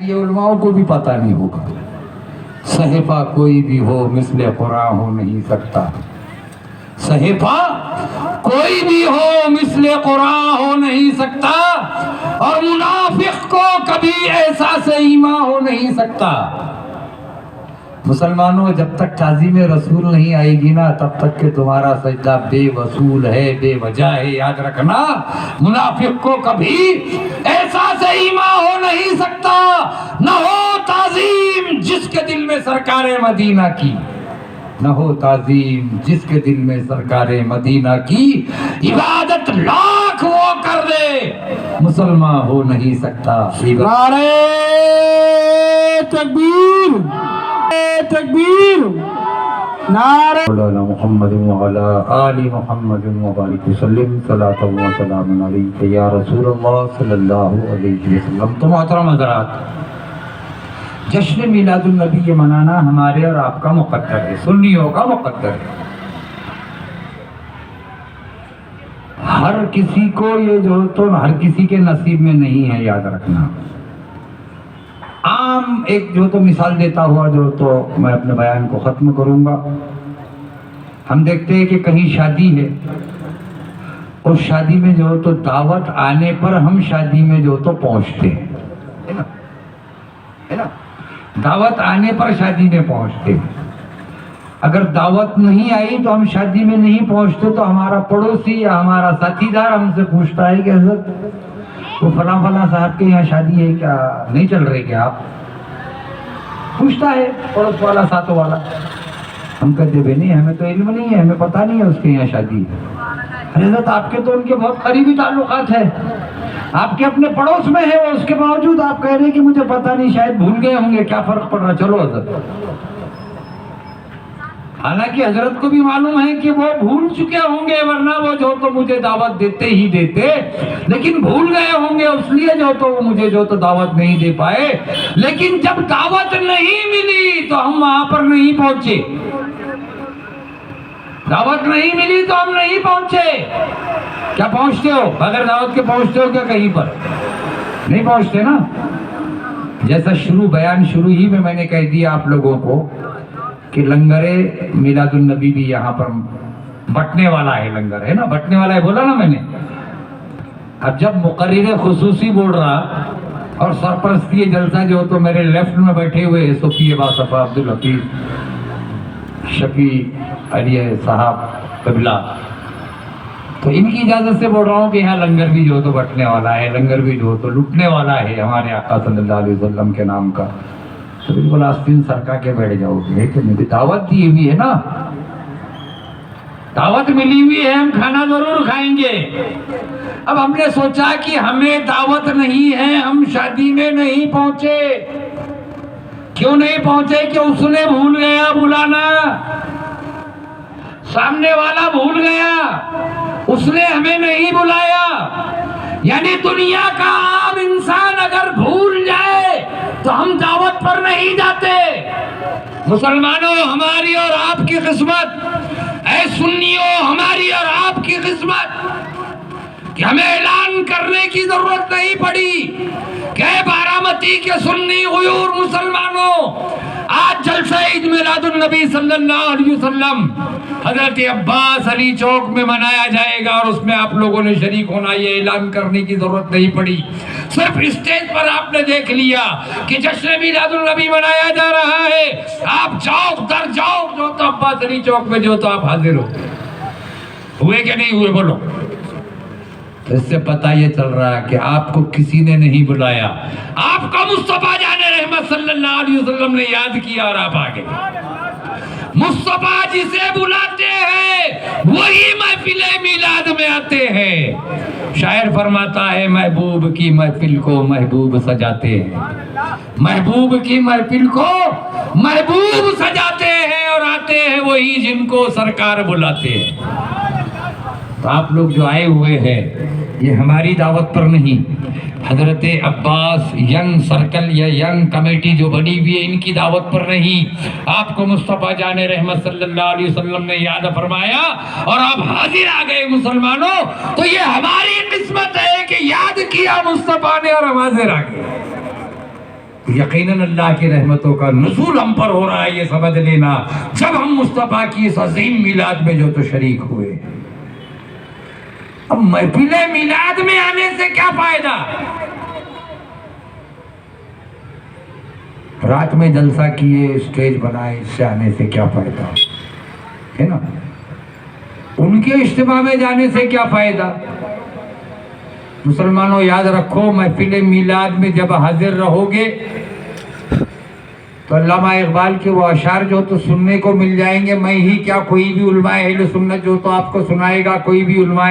یہ علماؤں کو بھی پتہ نہیں ہوگا. صحیفہ کوئی بھی ہو مثل قرآن ہو نہیں سکتا. صحیفہ کوئی بھی ہو مثل قرآن ہو نہیں سکتا, اور منافق کو کبھی احساس ایمان ہو نہیں سکتا. مسلمانوں, جب تک تعظیم رسول نہیں آئے گی نا تب تک کہ تمہارا سجدہ بے وصول ہے, بے وجہ ہے. یاد رکھنا, منافق کو کبھی احساس ایمان ہو نہیں سکتا. نہ ہو تعظیم جس کے دل میں سرکار مدینہ کی, نہ ہو تعظیم جس کے دل میں سرکار مدینہ کی. عبادت لاکھ وہ کر دے, مسلمان ہو نہیں سکتا. نعرہ تکبیر, تکبیر, نعرہ مولانا محمد وعلی آل محمد وبارک وسلم. صلاۃ و سلام علیک یا رسول اللہ صلی اللہ علیہ وسلم. تو محترم حضرات, جشن میلاد النبی منانا ہمارے اور آپ کا مقدر ہے, سنیوں کا مقدر ہے. ہر کسی کو یہ جو تو ہر کسی کے نصیب میں نہیں ہے, یاد رکھنا. عام ایک جو تو مثال دیتا ہوا جو تو میں اپنے بیان کو ختم کروں گا. ہم دیکھتے ہیں کہ کہیں شادی ہے, اس شادی میں جو تو دعوت آنے پر ہم شادی میں جو تو پہنچتے ہیں, ہے نا, دعوت آنے پر شادی میں پہنچتے ہیں. اگر دعوت نہیں آئی تو ہم شادی میں نہیں پہنچتے تو ہمارا پڑوسی یا ہمارا ساتھی دار ہم سے پوچھتا ہے کہ حضرت تو فلاں فلاں صاحب کے یہاں شادی ہے کیا, نہیں چل رہے کیا آپ, پوچھتا ہے پڑوس والا ساتھ والا. ہم کہتے بھائی نہیں, ہمیں تو علم نہیں ہے, ہمیں پتہ نہیں ہے اس کے یہاں شادی ہے. حضرت آپ کے تو ان کے بہت قریبی تعلقات ہیں, آپ کے اپنے پڑوس میں ہے, اس کے باوجود آپ کہہ رہے ہیں کہ مجھے پتہ نہیں, شاید بھول گئے ہوں گے, کیا فرق پڑ رہا. چلو حضرت, حالانکہ حضرت کو بھی معلوم ہے کہ وہ بھول چکے ہوں گے, ورنہ وہ جو تو مجھے دعوت دیتے ہی دیتے, لیکن بھول گئے ہوں گے اس لیے جو تو وہ مجھے جو تو دعوت نہیں دے پائے. لیکن جب دعوت نہیں ملی تو ہم وہاں پر نہیں پہنچے, دعوت نہیں ملی تو ہم نہیں پہنچے. کیا پہنچتے ہو بغیر دعوت کے, پہنچتے ہو کیا کہیں پر, نہیں پہنچتے نا. جیسا بیان شروع ہی میں نے کہہ دیا آپ لوگوں کو کہ لنگر میلاد النبی بھی یہاں پر بٹنے والا ہے. لنگر ہے نا, بٹنے والا ہے, بولا نا میں نے. اب جب مقرر خصوصی بول رہا اور سرپرستی جلسہ جو تو میرے لیفٹ میں بیٹھے ہوئے صفی باصفا عبدالحفیظ شفیع علی صاحب قبلہ, تو ان کی اجازت سے بول رہا ہوں کہ یہاں لنگر بھی جو تو بٹنے والا ہے, لنگر بھی جو تو لٹنے والا ہے ہمارے آقا صلی اللہ علیہ وسلم کے نام کا. تو بالکل آستین سرکا کے بیٹھ جاؤ گے کہ مجھے دعوت دی ہوئی ہے نا, دعوت ملی ہوئی ہے, ہم کھانا ضرور کھائیں گے. اب ہم نے سوچا کہ ہمیں دعوت نہیں ہے, ہم شادی میں نہیں پہنچے. کیوں نہیں پہنچے؟ کہ اس نے بھول گیا بلانا, سامنے والا بھول گیا, اس نے ہمیں نہیں بلایا. یعنی دنیا کا عام انسان اگر بھول جائے تو ہم دعوت پر نہیں جاتے. مسلمانوں, ہماری اور آپ کی قسمت, اے سنیوں ہماری اور آپ کی قسمت کہ ہمیں اعلان کرنے کی ضرورت نہیں پڑی کہ بارامتی کے سنی غیور مسلمانوں, آج جلسہ عید میلاد النبی صلی اللہ علیہ وسلم حضرت عباس علی چوک میں منایا جائے گا, اور اس میں آپ لوگوں نے شریک ہونا. یہ اعلان کرنے کی ضرورت نہیں پڑی, صرف اسٹیج پر آپ نے دیکھ لیا کہ جشن میلاد النبی منایا جا رہا ہے. آپ چوک در چوک جو تو عباس علی چوک میں جو تو آپ حاضر ہوئے کہ نہیں ہوئے, بولو. اس سے پتہ یہ چل رہا ہے کہ آپ کو کسی نے نہیں بلایا, آپ کو مصطفیٰ جان رحمت صلی اللہ علیہ وسلم نے یاد کیا اور آپ آگے. مصطفیٰ جسے بلاتے ہیں وہی محفل میلاد میں آتے ہیں. شاعر فرماتا ہے محبوب کی محفل کو محبوب سجاتے ہیں, محبوب کی محفل کو محبوب سجاتے ہیں, اور آتے ہیں وہی جن کو سرکار بلاتے ہیں. تو آپ لوگ جو آئے ہوئے ہیں یہ ہماری دعوت پر نہیں, حضرت عباس ینگ سرکل یا ینگ کمیٹی جو بنی ہوئی ہے ان کی دعوت پر نہیں. آپ کو مصطفیٰ جان رحمت صلی اللہ علیہ وسلم نے یاد فرمایا اور آپ حاضر آ گئے. مسلمانوں, تو یہ ہماری قسمت ہے کہ یاد کیا مصطفیٰ نے اور ہم حاضر آ گئے. یقیناً اللہ کی رحمتوں کا نزول ہم پر ہو رہا ہے، یہ سمجھ لینا، جب ہم مصطفیٰ کی اس عظیم میلاد میں جو تو شریک ہوئے۔ اب محفل میلاد میں آنے سے کیا فائدہ؟ رات میں جلسہ کیے، اسٹیج بنائے، اس سے آنے سے کیا فائدہ ہے نا؟ ان کے اجتماع میں جانے سے کیا فائدہ؟ مسلمانوں یاد رکھو، محفل میلاد میں جب حاضر رہو گے تو علامہ اقبال کے وہ اشعار جو تو سننے کو مل جائیں گے، میں ہی کیا کوئی بھی علماء اہل سنت جو تو آپ کو سنائے گا، کوئی بھی علماء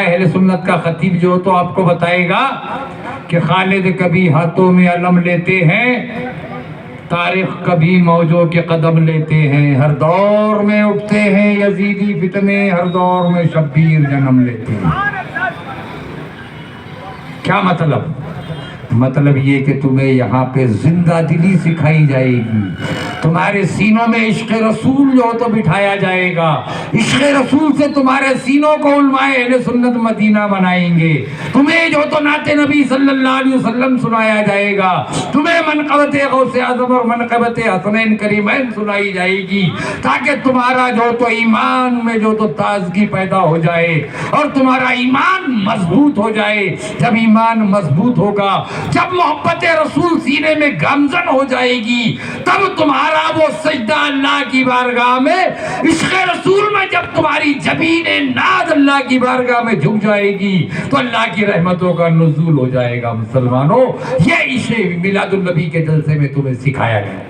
اہل سنت کا خطیب جو تو آپ کو بتائے گا کہ خالد کبھی ہاتھوں میں علم لیتے ہیں، طارق کبھی موجوں کے قدم لیتے ہیں، ہر دور میں اٹھتے ہیں یزیدی فتنے، ہر دور میں شبیر جنم لیتے ہیں۔ کیا مطلب یہ کہ تمہیں یہاں پہ زندہ دلی سکھائی جائے گی، تمہارے سینوں میں عشق رسول جو تو بٹھایا جائے گا، عشق رسول سے تمہارے سینوں کو علماء اہل سنت مدینہ بنائیں گے، تمہیں جو تو نعت نبی صلی اللہ علیہ وسلم سنایا جائے گا، تمہیں منقبت غوث اعظم اور منقبت حسنین کریمین سنائی جائے گی، تاکہ تمہارا جو تو ایمان میں جو تو تازگی پیدا ہو جائے اور تمہارا ایمان مضبوط ہو جائے۔ جب ایمان مضبوط ہوگا، جب محبت رسول سینے میں گامزن ہو جائے گی، تب تمہارا وہ سجدہ اللہ کی بارگاہ میں، عشق رسول میں جب تمہاری جبین ناز اللہ کی بارگاہ میں جھک جائے گی تو اللہ کی رحمتوں کا نزول ہو جائے گا۔ مسلمانوں، یہ عشق میلاد النبی کے جلسے میں تمہیں سکھایا گیا۔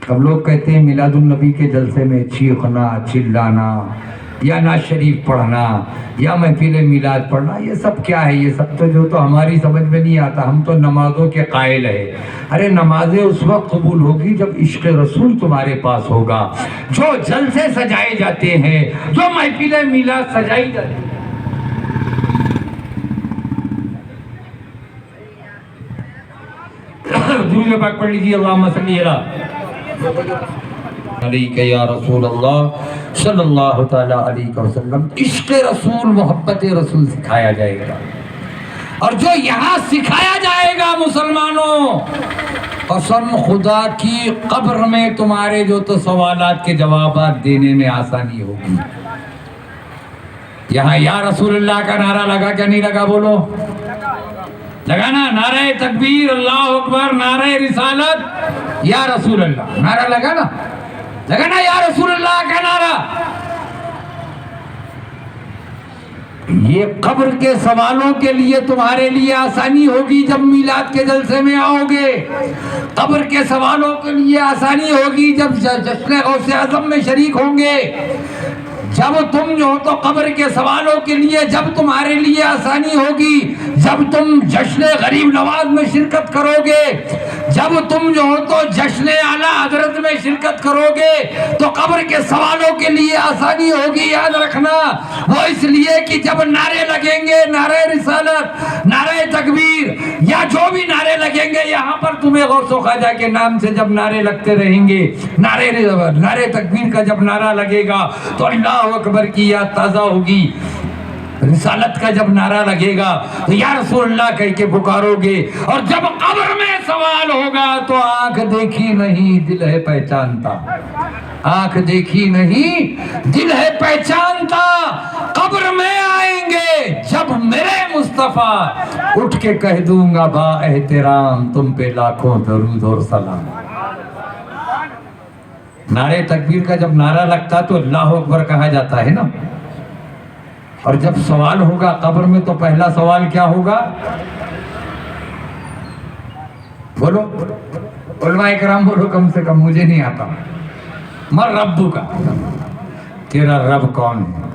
ہم لوگ کہتے ہیں میلاد النبی کے جلسے میں چیخنا، چلانا یا نعت شریف پڑھنا یا محفل میلاد پڑھنا، یہ سب کیا ہے؟ یہ سب تو جو تو ہماری سمجھ میں نہیں آتا، ہم تو نمازوں کے قائل ہیں۔ ارے نمازیں اس وقت قبول ہوگی جب عشق رسول تمہارے پاس ہوگا۔ جو جلسے سجائے جاتے ہیں، جو محفل میلاد سجائی جاتی ہے، درود پاک پڑھ لیجیے، اللہم صلی علیک یا رسول اللہ صلی اللہ تعالی علیہ وسلم۔ عشق رسول، محبت رسول سکھایا جائے گا، اور جو یہاں سکھایا جائے گا مسلمانوں، قسم خدا کی قبر میں تمہارے جو تو سوالات کے جوابات دینے میں آسانی ہوگی۔ یہاں یا رسول اللہ کا نعرہ لگا کیا نہیں لگا؟ بولو، لگا نا؟ نعرہ تکبیر، اللہ اکبر، نعرہ رسالت، یا رسول اللہ، نعرہ لگا نا؟ لگا نا یا رسول اللہ کا نعرہ؟ یہ قبر کے سوالوں کے لیے تمہارے لیے آسانی ہوگی جب میلاد کے جلسے میں آؤ گے، قبر کے سوالوں کے لیے آسانی ہوگی جب جشن غوث اعظم میں شریک ہوں گے، جب تم جو تو قبر کے سوالوں کے لیے، جب تمہارے لیے آسانی ہوگی جب تم جشن غریب نواز میں شرکت کرو گے، جب تم جو ہو تو جشن اعلیٰ حضرت میں شرکت کرو گے تو قبر کے سوالوں کے لیے آسانی ہوگی۔ یاد رکھنا، وہ اس لیے کہ جب نعرے لگیں گے، نعرہ رسالت، نعرہ تکبیر یا جو بھی نعرے لگیں گے، یہاں پر تمہیں غوث و خواجہ کے نام سے جب نعرے لگتے رہیں گے، نعرہ تکبیر کا جب نعرہ لگے گا تو اللہ اکبر کی یاد تازہ ہوگی، رسالت کا جب نعرہ لگے گا تو یا رسول اللہ کہہ کے پکارو گے، اور جب قبر میں سوال ہوگا تو آنکھ دیکھی نہیں دل ہے پہچانتا، آنکھ دیکھی نہیں دل ہے پہچانتا، قبر میں آئیں گے جب میرے مصطفیٰ، اٹھ کے کہہ دوں گا با احترام تم پہ لاکھوں درود اور سلام۔ نعرہ تکبیر کا جب نعرہ لگتا تو اللہ اکبر کہا جاتا ہے نا، اور جب سوال ہوگا قبر میں تو پہلا سوال کیا ہوگا؟ بولو علماء کرام، بولو کم سے کم، مجھے نہیں آتا۔ من ربک، تیرا رب کون ہے؟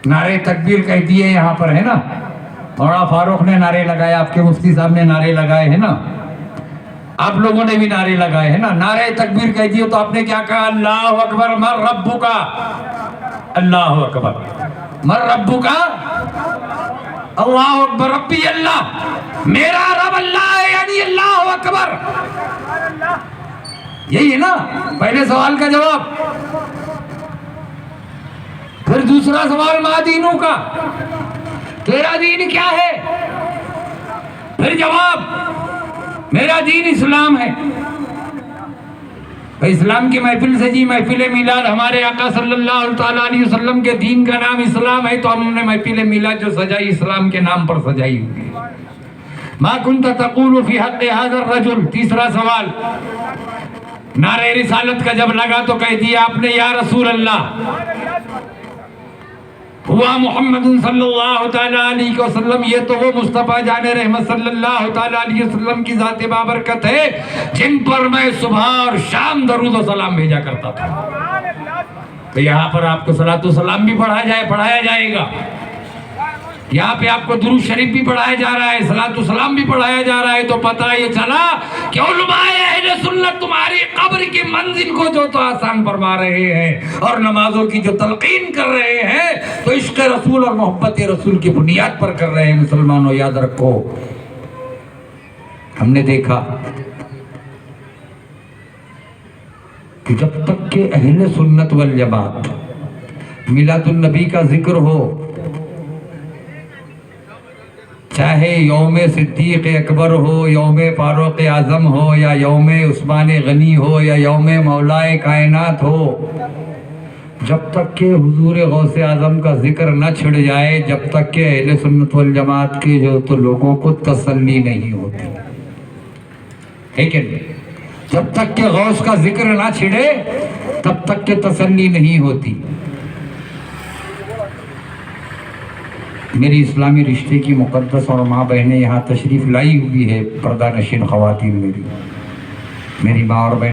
نعرہ تکبیر کہہ دیے یہاں پر ہے نا، مولانا فاروق نے نعرے لگائے، آپ کے مفتی صاحب نے نعرے لگائے ہیں نا، آپ لوگوں نے بھی نعرے لگائے ہیں نا۔ نعرہ تکبیر کہہ دیے تو آپ نے کیا کہا؟ اللہ اکبر، من ربک، اللہ اکبر، من ربک، اللہ اکبر، ربی اللہ، میرا رب اللہ ہے، یعنی اللہ اکبر۔ یہی ہے نا پہلے سوال کا جواب۔ پھر دوسرا سوال ما دینوں کا، تیرا دین کیا ہے؟ پھر جواب، میرا دین اسلام ہے. اسلام کی محفل سے جی محفل میلاد، ہمارے آقا صلی اللہ تعالیٰ علیہ وسلم کے دین کا نام اسلام ہے، تو ہم نے محفل میلاد جو سجائی اسلام کے نام پر سجائی ہوئی. ما کنت تقول فی حق هذا الرجل. تیسرا سوال، نعرہ رسالت کا جب لگا تو کہہ دیا آپ نے یا رسول اللہ، ہوا محمد صلی اللہ تعالیٰ علیہ وسلم، یہ تو وہ مصطفیٰ جان رحمت صلی اللہ تعالیٰ علیہ وسلم کی ذات بابرکت ہے جن پر میں صبح اور شام درود و سلام بھیجا کرتا تھا. تو یہاں پر آپ کو صلاۃ و سلام بھی پڑھایا جائے گا، یہاں پہ آپ کو درود شریف بھی پڑھایا جا رہا ہے، صلاۃ و سلام بھی پڑھایا جا رہا ہے. تو پتہ یہ چلا کہ علماء اہل سنت تمہاری قبر کی منزل کو جو تو آسان فرما رہے ہیں اور نمازوں کی جو تلقین کر رہے ہیں تو عشق رسول اور محبت رسول کی بنیاد پر کر رہے ہیں. مسلمانوں یاد رکھو، ہم نے دیکھا کہ جب تک کہ اہل سنت والجماعت میلاد النبی کا ذکر ہو، چاہے یوم صدیق اکبر ہو، یوم فاروق اعظم ہو، یا یوم عثمان غنی ہو، یا یوم مولائے کائنات ہو، جب تک کہ حضور غوث اعظم کا ذکر نہ چھڑ جائے، جب تک کہ اہل سنت والجماعت کے جو تو لوگوں کو تسلی نہیں ہوتی ہے کہ نہیں؟ جب تک کہ غوث کا ذکر نہ چھڑے تب تک کہ تسلی نہیں ہوتی. میری اسلامی رشتے کی مقدس اور ماں بہنیں یہاں تشریف لائی ہوئی ہے، پردہ نشین خواتین میری ماں اور بہن